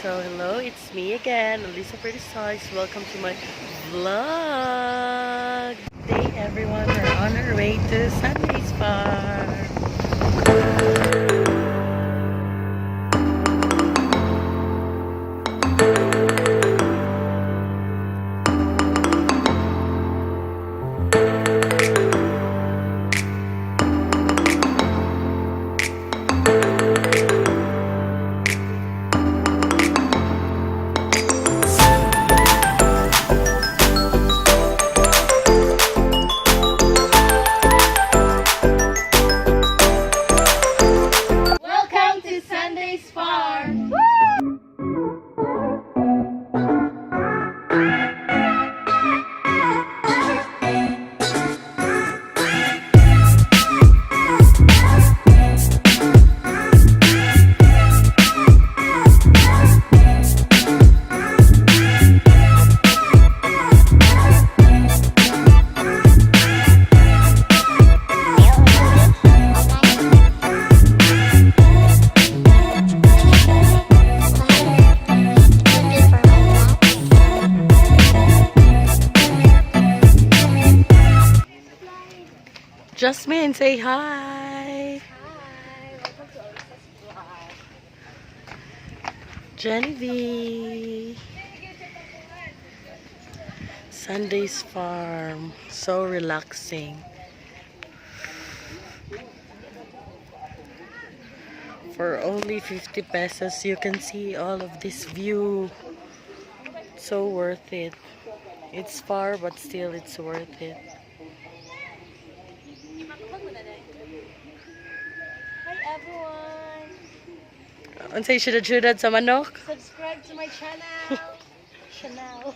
So hello, it's me again, Elisa Pretty Stars. Welcome to my vlog. Hey everyone, we're on our way to Sundaze Farm. Welcome to Sundaze Farm! Jasmine, say hi. Hi, welcome to Elisa's vlog. Genevieve. Sundaze Farm. So relaxing. For only 50 pesos, you can see all of this view. So worth it. It's far, but still it's worth it. Hi everyone! Unsay syudad-syudad sa manok? Subscribe to my channel! Channel!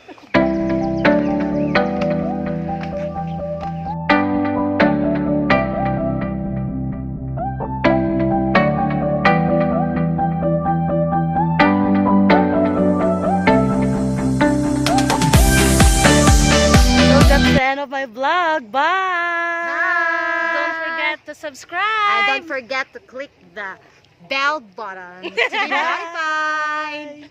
So that's the end of my vlog. Bye! Don't forget to subscribe! And don't forget to click the bell button to be notified!